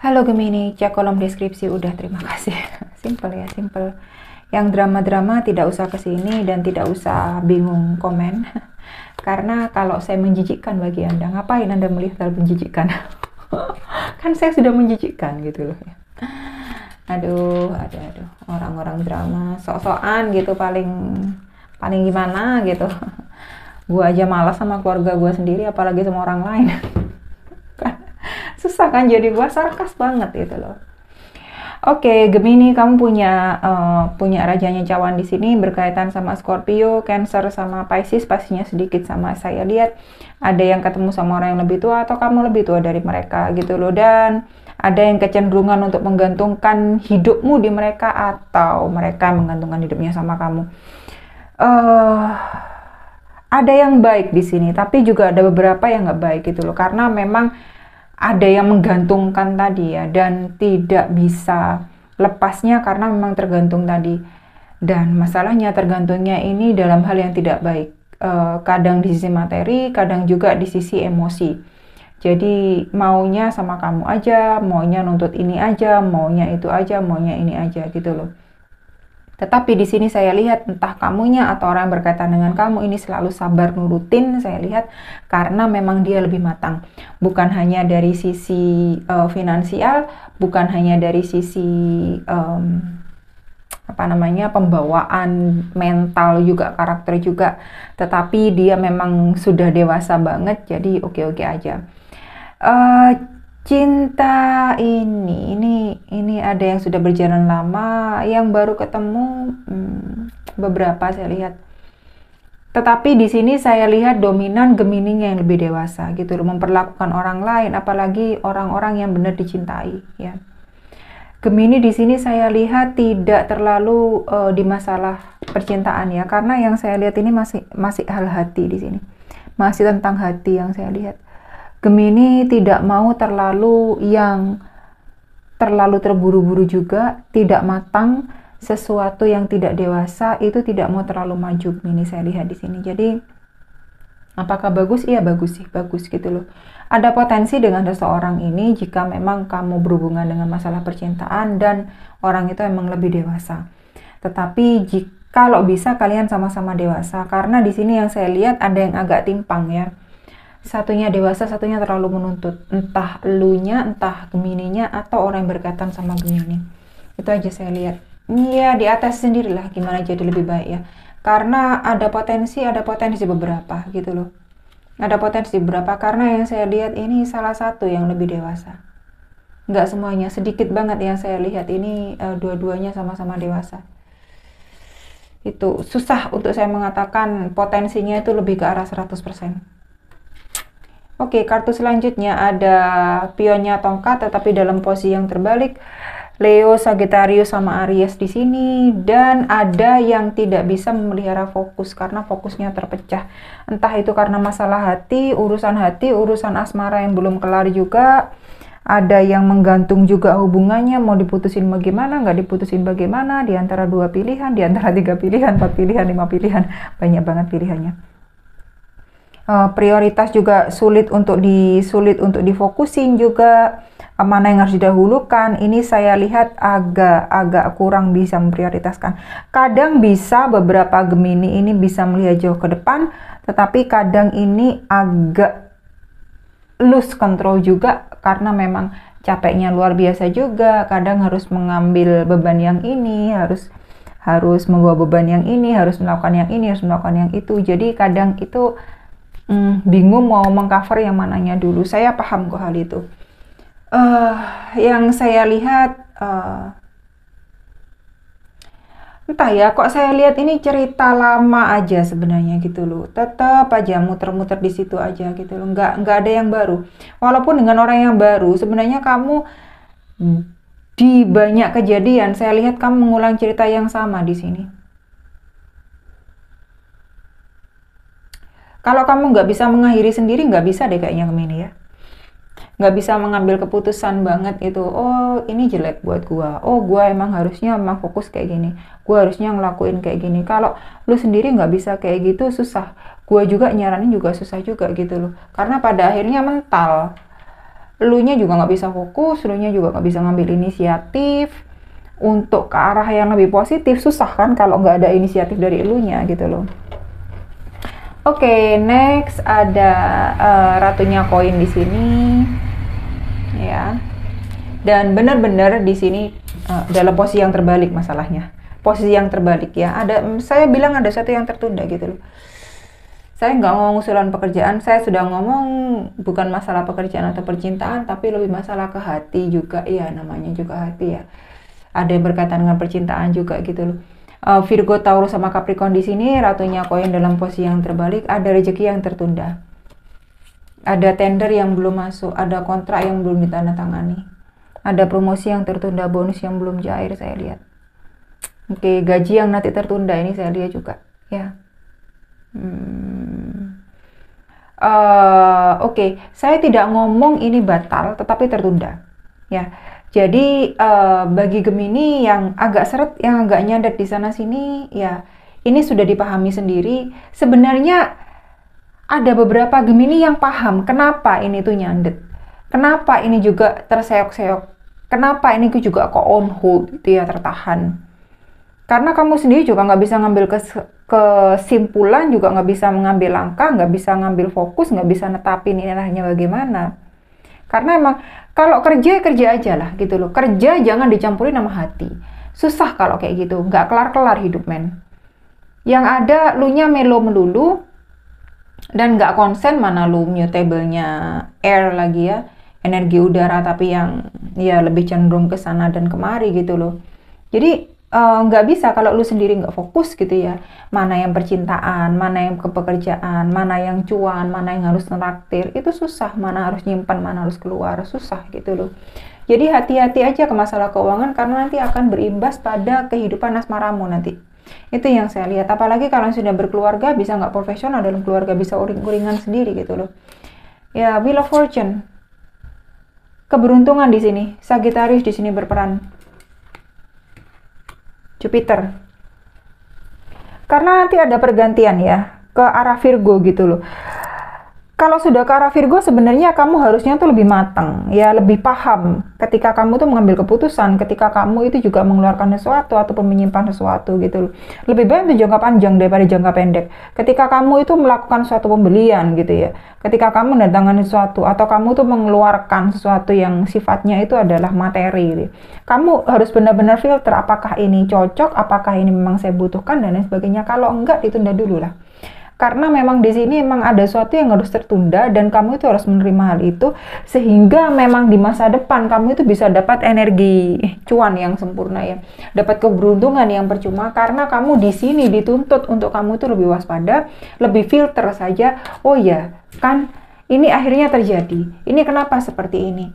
Halo Gemini, cek kolom deskripsi udah, terima kasih. Simple ya, simple. Yang drama-drama tidak usah kesini dan tidak usah bingung komen. Karena kalau saya menjijikkan bagi Anda, ngapain Anda melihat hal menjijikkan? Kan saya sudah menjijikkan gitu loh. Aduh, aduh. Orang-orang drama, sok-sokan gitu paling gimana gitu. Gua aja malas sama keluarga gua sendiri, apalagi sama orang lain. Susah kan, jadi gua sarkas banget gitu loh. Oke, Gemini, kamu punya rajanya cawan di sini berkaitan sama Scorpio, Cancer sama Pisces, pastinya sedikit sama saya lihat ada yang ketemu sama orang yang lebih tua atau kamu lebih tua dari mereka gitu loh, dan ada yang kecenderungan untuk menggantungkan hidupmu di mereka atau mereka menggantungkan hidupnya sama kamu. eh ada yang baik di sini, tapi juga ada beberapa yang nggak baik gitu loh, karena memang ada yang menggantungkan tadi ya, dan tidak bisa lepasnya karena memang tergantung tadi. Dan masalahnya tergantungnya ini dalam hal yang tidak baik. Kadang di sisi materi, kadang juga di sisi emosi. Jadi maunya sama kamu aja, maunya nuntut ini aja, maunya itu aja, maunya ini aja gitu loh. Tetapi di sini saya lihat entah kamunya atau orang yang berkaitan dengan kamu ini selalu sabar nurutin, saya lihat, karena memang dia lebih matang. Bukan hanya dari sisi finansial, bukan hanya dari sisi pembawaan mental juga, karakter juga, tetapi dia memang sudah dewasa banget, jadi oke-oke aja. Cinta ini ada yang sudah berjalan lama, yang baru ketemu beberapa saya lihat. Tetapi di sini saya lihat dominan Gemini yang lebih dewasa gitu loh, memperlakukan orang lain, apalagi orang-orang yang benar dicintai ya. Gemini di sini saya lihat tidak terlalu di masalah percintaan ya, karena yang saya lihat ini masih hal hati di sini. Masih tentang hati yang saya lihat. Gemini tidak mau terlalu terburu-buru juga, tidak matang, sesuatu yang tidak dewasa itu tidak mau terlalu maju. Gemini saya lihat di sini. Jadi apakah bagus? Iya bagus sih, bagus gitu loh. Ada potensi dengan seseorang ini jika memang kamu berhubungan dengan masalah percintaan dan orang itu emang lebih dewasa. Tetapi kalau bisa kalian sama-sama dewasa, karena di sini yang saya lihat ada yang agak timpang ya. Satunya dewasa, satunya terlalu menuntut. Entah elunya, entah Gemininya, atau orang yang berkaitan sama Gemini. Itu aja saya lihat. Iya, di atas sendirilah gimana jadi lebih baik ya. Karena ada potensi beberapa gitu loh. Ada potensi beberapa, karena yang saya lihat ini salah satu yang lebih dewasa. Nggak semuanya, sedikit banget yang saya lihat ini dua-duanya sama-sama dewasa. Itu susah untuk saya mengatakan potensinya itu lebih ke arah 100%. Oke, kartu selanjutnya ada pionnya tongkat tetapi dalam posisi yang terbalik. Leo, Sagittarius sama Aries di sini, dan ada yang tidak bisa memelihara fokus karena fokusnya terpecah. Entah itu karena masalah hati, urusan asmara yang belum kelar juga. Ada yang menggantung juga hubungannya, mau diputusin bagaimana, nggak diputusin bagaimana, di antara 2 pilihan, di antara 3 pilihan, 4 pilihan, 5 pilihan, banyak banget pilihannya. Prioritas juga sulit untuk difokusin juga, mana yang harus didahulukan. Ini saya lihat agak kurang bisa memprioritaskan. Kadang bisa beberapa Gemini ini bisa melihat jauh ke depan, tetapi kadang ini agak lose control juga karena memang capeknya luar biasa juga. Kadang harus mengambil beban yang ini, harus membawa beban yang ini, harus melakukan yang ini, harus melakukan yang itu. Jadi kadang itu bingung mau mengcover yang mananya dulu. Saya paham kok hal itu. Yang saya lihat entah ya, kok saya lihat ini cerita lama aja sebenarnya gitu loh. Tetap aja muter-muter di situ aja gitu loh. Nggak ada yang baru. Walaupun dengan orang yang baru, sebenarnya kamu di banyak kejadian saya lihat kamu mengulang cerita yang sama di sini. Kalau kamu nggak bisa mengakhiri sendiri, nggak bisa deh kayaknya Gemini ya. Nggak bisa mengambil keputusan banget itu, oh ini jelek buat gua, oh gua emang harusnya fokus kayak gini, gua harusnya ngelakuin kayak gini. Kalau lu sendiri nggak bisa kayak gitu, susah. Gua juga nyaranin juga susah juga gitu loh. Karena pada akhirnya mental. elunya juga nggak bisa fokus, elunya juga nggak bisa ngambil inisiatif untuk ke arah yang lebih positif. Susah kan kalau nggak ada inisiatif dari elunya gitu loh. Oke, next ada ratunya koin di sini ya. Dan benar-benar di sini dalam posisi yang terbalik masalahnya. Posisi yang terbalik ya. Saya bilang ada satu yang tertunda gitu loh. Saya nggak ngomong usulan pekerjaan, saya sudah ngomong bukan masalah pekerjaan atau percintaan, tapi lebih masalah ke hati juga. Iya, namanya juga hati ya. Ada yang berkaitan dengan percintaan juga gitu loh. Virgo, Taurus sama Capricorn di sini ratunya koin dalam posisi yang terbalik, ada rezeki yang tertunda. Ada tender yang belum masuk, ada kontrak yang belum ditandatangani. Ada promosi yang tertunda, bonus yang belum cair saya lihat. Oke, gaji yang nanti tertunda ini saya lihat juga ya. Oke, saya tidak ngomong ini batal, tetapi tertunda ya. Jadi bagi Gemini yang agak seret, yang agak nyandet di sana sini ya, ini sudah dipahami sendiri. Sebenarnya ada beberapa Gemini yang paham kenapa ini tuh nyandet, kenapa ini juga terseok-seok, kenapa ini juga kok on hold gitu ya, tertahan. Karena kamu sendiri juga nggak bisa ngambil kesimpulan, juga nggak bisa mengambil langkah, nggak bisa ngambil fokus, nggak bisa netapin ini arahnya bagaimana. Karena emang kalau kerja aja lah gitu loh. Kerja jangan dicampurin sama hati. Susah kalau kayak gitu, nggak kelar-kelar hidup men. Yang ada lunya melo melulu dan nggak konsen, mana lu mutable-nya air lagi ya, energi udara, tapi yang ya lebih cenderung ke sana dan kemari gitu loh. Jadi nggak bisa kalau lu sendiri nggak fokus gitu ya, mana yang percintaan, mana yang kepekerjaan, mana yang cuan, mana yang harus ngeraktir, itu susah, mana harus nyimpan, mana harus keluar, susah gitu loh. Jadi hati-hati aja ke masalah keuangan, karena nanti akan berimbas pada kehidupan asmaramu nanti. Itu yang saya lihat, apalagi kalau sudah berkeluarga, bisa nggak profesional dalam keluarga, bisa uring-uringan sendiri gitu loh ya. Wheel of Fortune, keberuntungan di sini, Sagittarius di sini berperan, Jupiter. Karena nanti ada pergantian ya ke arah Virgo gitu loh. Kalau sudah ke arah Virgo, sebenarnya kamu harusnya tuh lebih matang ya, lebih paham ketika kamu tuh mengambil keputusan, ketika kamu itu juga mengeluarkan sesuatu ataupun menyimpan sesuatu gitu loh. Lebih baik itu jangka panjang daripada jangka pendek. Ketika kamu itu melakukan suatu pembelian gitu ya, ketika kamu mendatangkan sesuatu atau kamu tuh mengeluarkan sesuatu yang sifatnya itu adalah materi gitu. Kamu harus benar-benar filter, apakah ini cocok, apakah ini memang saya butuhkan dan lain sebagainya. Kalau enggak, ditunda dulu lah. Karena memang di sini memang ada sesuatu yang harus tertunda dan kamu itu harus menerima hal itu, sehingga memang di masa depan kamu itu bisa dapat energi cuan yang sempurna ya, dapat keberuntungan yang percuma, karena kamu di sini dituntut untuk kamu itu lebih waspada, lebih filter saja. Oh ya kan, ini akhirnya terjadi, ini kenapa seperti ini,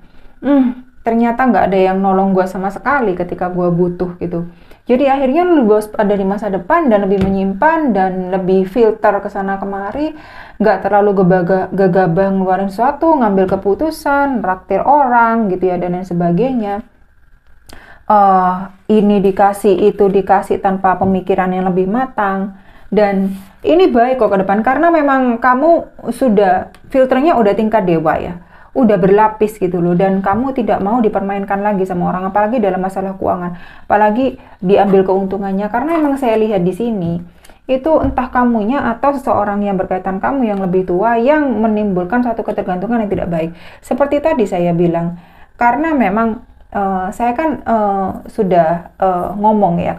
ternyata nggak ada yang nolong gue sama sekali ketika gue butuh gitu. Jadi akhirnya lu lebih ada di masa depan dan lebih menyimpan dan lebih filter ke sana kemari, nggak terlalu gegabah ngeluarin sesuatu, ngambil keputusan, raktir orang gitu ya dan lain sebagainya. Ini dikasih, itu dikasih tanpa pemikiran yang lebih matang. Dan ini baik kok ke depan, karena memang kamu sudah filternya udah tingkat dewa ya, udah berlapis gitu loh, dan kamu tidak mau dipermainkan lagi sama orang, apalagi dalam masalah keuangan, apalagi diambil keuntungannya. Karena emang saya lihat di sini itu entah kamunya atau seseorang yang berkaitan kamu yang lebih tua yang menimbulkan suatu ketergantungan yang tidak baik. Seperti tadi saya bilang, karena memang saya kan sudah ngomong ya,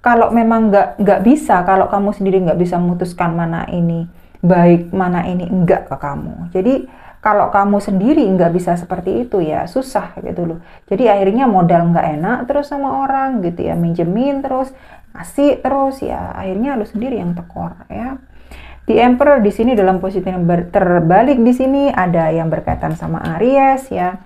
kalau memang nggak bisa, kalau kamu sendiri nggak bisa memutuskan mana ini baik, mana ini enggak ke kamu. Jadi kalau kamu sendiri nggak bisa seperti itu ya susah gitu loh. Jadi akhirnya modal nggak enak terus sama orang gitu ya, minjemin terus, ngasih terus ya, akhirnya lu sendiri yang tekor ya. The Emperor di sini dalam posisi yang terbalik di sini, ada yang berkaitan sama Aries ya.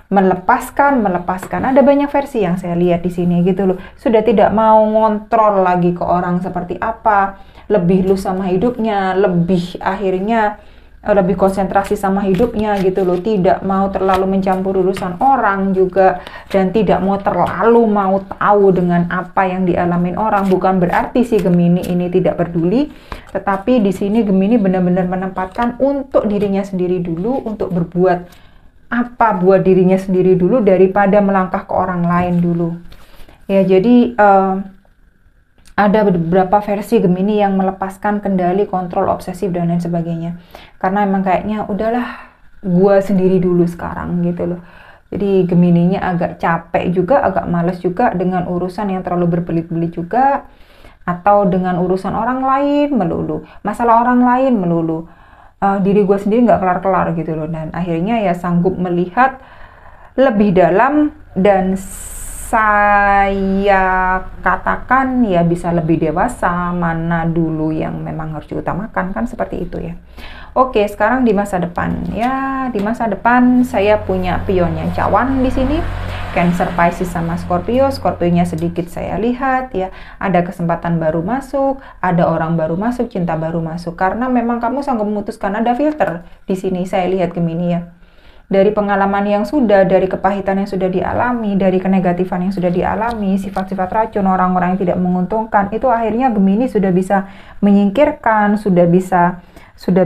Melepaskan, ada banyak versi yang saya lihat di sini gitu loh. Sudah tidak mau ngontrol lagi ke orang seperti apa, lebih lu sama hidupnya, lebih akhirnya lebih konsentrasi sama hidupnya gitu loh, tidak mau terlalu mencampur urusan orang juga, dan tidak mau terlalu mau tahu dengan apa yang dialamin orang. Bukan berarti si Gemini ini tidak peduli, tetapi di sini Gemini benar-benar menempatkan untuk dirinya sendiri dulu, untuk berbuat apa buat dirinya sendiri dulu daripada melangkah ke orang lain dulu. Ya, jadi ada beberapa versi Gemini yang melepaskan kendali, kontrol, obsesif, dan lain sebagainya. Karena emang kayaknya udahlah, gua sendiri dulu sekarang gitu loh. Jadi Gemininya agak capek juga, agak males juga dengan urusan yang terlalu berbelit-belit juga, atau dengan urusan orang lain melulu, masalah orang lain melulu. Diri gue sendiri nggak kelar-kelar gitu loh, dan akhirnya ya sanggup melihat lebih dalam, dan saya katakan ya bisa lebih dewasa, mana dulu yang memang harus diutamakan, kan seperti itu ya. Oke, sekarang di masa depan. Ya, di masa depan saya punya pionnya cawan di sini. Cancer, Pisces sama Scorpio. Scorpio-nya sedikit saya lihat ya. Ada kesempatan baru masuk, ada orang baru masuk, cinta baru masuk. Karena memang kamu sanggup memutuskan, ada filter di sini saya lihat Gemini ya. Dari pengalaman yang sudah, dari kepahitan yang sudah dialami, dari kenegatifan yang sudah dialami, sifat-sifat racun, orang-orang yang tidak menguntungkan, itu akhirnya Gemini sudah bisa menyingkirkan, sudah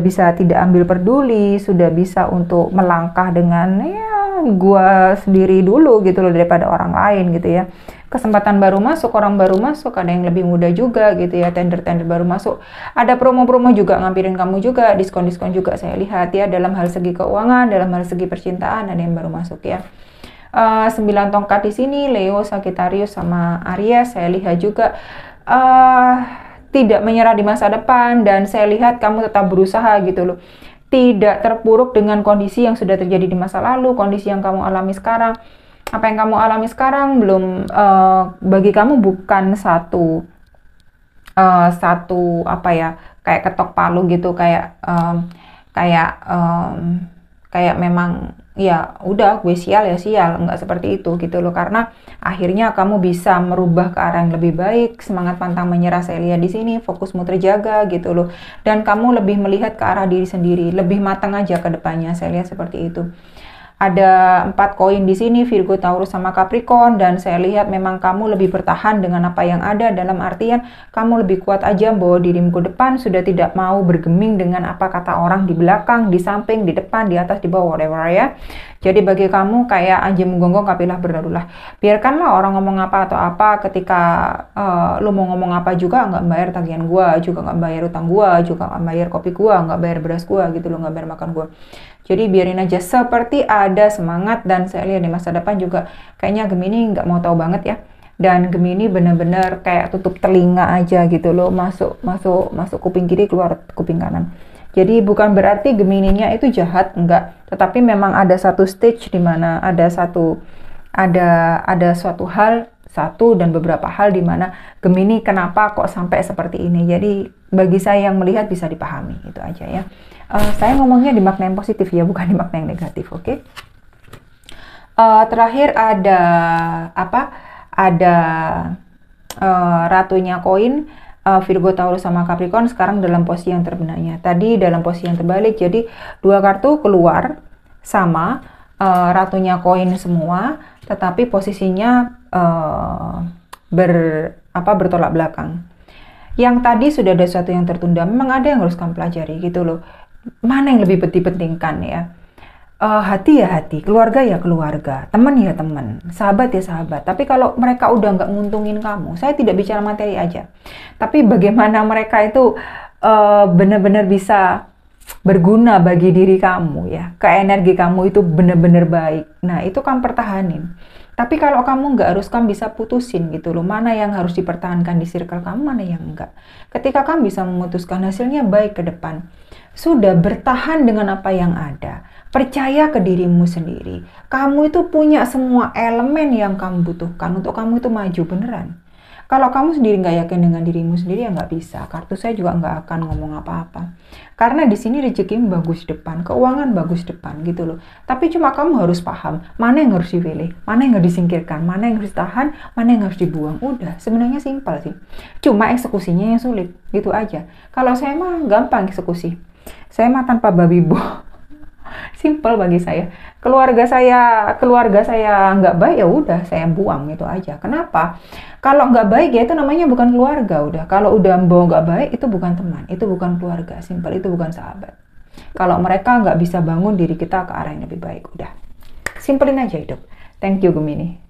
bisa tidak ambil peduli, sudah bisa untuk melangkah dengan ya gua sendiri dulu gitu loh daripada orang lain gitu ya. Kesempatan baru masuk, orang baru masuk, ada yang lebih muda juga gitu ya, tender-tender baru masuk. Ada promo-promo juga ngampirin kamu juga, diskon-diskon juga saya lihat ya, dalam hal segi keuangan, dalam hal segi percintaan ada yang baru masuk ya. 9 tongkat di sini, Leo, Sagittarius sama Aries saya lihat juga tidak menyerah di masa depan, dan saya lihat kamu tetap berusaha gitu loh. Tidak terpuruk dengan kondisi yang sudah terjadi di masa lalu, kondisi yang kamu alami sekarang. Apa yang kamu alami sekarang belum bagi kamu bukan satu apa ya, kayak ketok palu gitu, kayak kayak memang ya udah gue sial ya sial, nggak seperti itu gitu loh. Karena akhirnya kamu bisa merubah ke arah yang lebih baik, semangat pantang menyerah saya lihat di sini, fokusmu terjaga gitu loh, dan kamu lebih melihat ke arah diri sendiri, lebih matang aja ke depannya saya lihat seperti itu. Ada 4 koin di sini, Virgo, Taurus sama Capricorn, dan saya lihat memang kamu lebih bertahan dengan apa yang ada, dalam artian kamu lebih kuat aja bawa dirimu ke depan, sudah tidak mau bergeming dengan apa kata orang di belakang, di samping, di depan, di atas, di bawah, whatever ya. Jadi bagi kamu kayak anjing menggonggong kapilah berlalulah. Biarkanlah orang ngomong apa atau apa, ketika lu mau ngomong apa juga nggak bayar tagihan gua, juga nggak bayar utang gua, juga nggak bayar kopi gua, nggak bayar beras gua gitu loh, nggak bayar makan gua. Jadi biarin aja, seperti ada semangat, dan saya lihat di masa depan juga kayaknya Gemini nggak mau tahu banget ya. Dan Gemini bener-bener kayak tutup telinga aja gitu loh, masuk kuping kiri, keluar kuping kanan. Jadi bukan berarti Gemininya itu jahat, enggak. Tetapi memang ada satu stage di mana ada suatu hal, satu dan beberapa hal di mana Gemini kenapa kok sampai seperti ini. Jadi bagi saya yang melihat bisa dipahami, itu aja ya. Saya ngomongnya di makna yang positif ya, bukan di makna yang negatif, oke? Terakhir ada apa? Ada ratunya koin, Virgo, Taurus sama Capricorn sekarang dalam posisi yang terbenarnya. Tadi dalam posisi yang terbalik, jadi 2 kartu keluar sama ratunya koin semua, tetapi posisinya bertolak belakang. Yang tadi sudah ada sesuatu yang tertunda, memang ada yang harus kamu pelajari gitu loh. Mana yang lebih dipentingkan ya? Hati ya hati, keluarga ya keluarga, teman ya teman, sahabat ya sahabat. Tapi kalau mereka udah nggak nguntungin kamu, saya tidak bicara materi aja, tapi bagaimana mereka itu benar-benar bisa berguna bagi diri kamu ya, ke energi kamu itu benar-benar baik. Nah itu kamu pertahanin. Tapi kalau kamu nggak harus, kamu bisa putusin gitu loh, mana yang harus dipertahankan di circle kamu, mana yang enggak. Ketika kamu bisa memutuskan, hasilnya baik ke depan. Sudah, bertahan dengan apa yang ada. Percaya ke dirimu sendiri. Kamu itu punya semua elemen yang kamu butuhkan untuk kamu itu maju beneran. Kalau kamu sendiri nggak yakin dengan dirimu sendiri, ya nggak bisa. Kartu saya juga nggak akan ngomong apa-apa. Karena di sini rezekimu bagus depan, keuangan bagus depan gitu loh. Tapi cuma kamu harus paham, mana yang harus dipilih, mana yang harus disingkirkan, mana yang harus ditahan, mana yang harus dibuang. Udah, sebenarnya simpel sih. Cuma eksekusinya yang sulit, gitu aja. Kalau saya mah gampang eksekusi. Saya mah tanpa babi bu. Simple bagi saya. Keluarga saya nggak baik, ya udah saya buang, itu aja. Kenapa? Kalau nggak baik ya itu namanya bukan keluarga. Udah, kalau udah bawa nggak baik itu bukan teman, itu bukan keluarga. Simple, itu bukan sahabat. Kalau mereka nggak bisa bangun diri kita ke arah yang lebih baik, udah. Simpelin aja hidup. Thank you Gemini.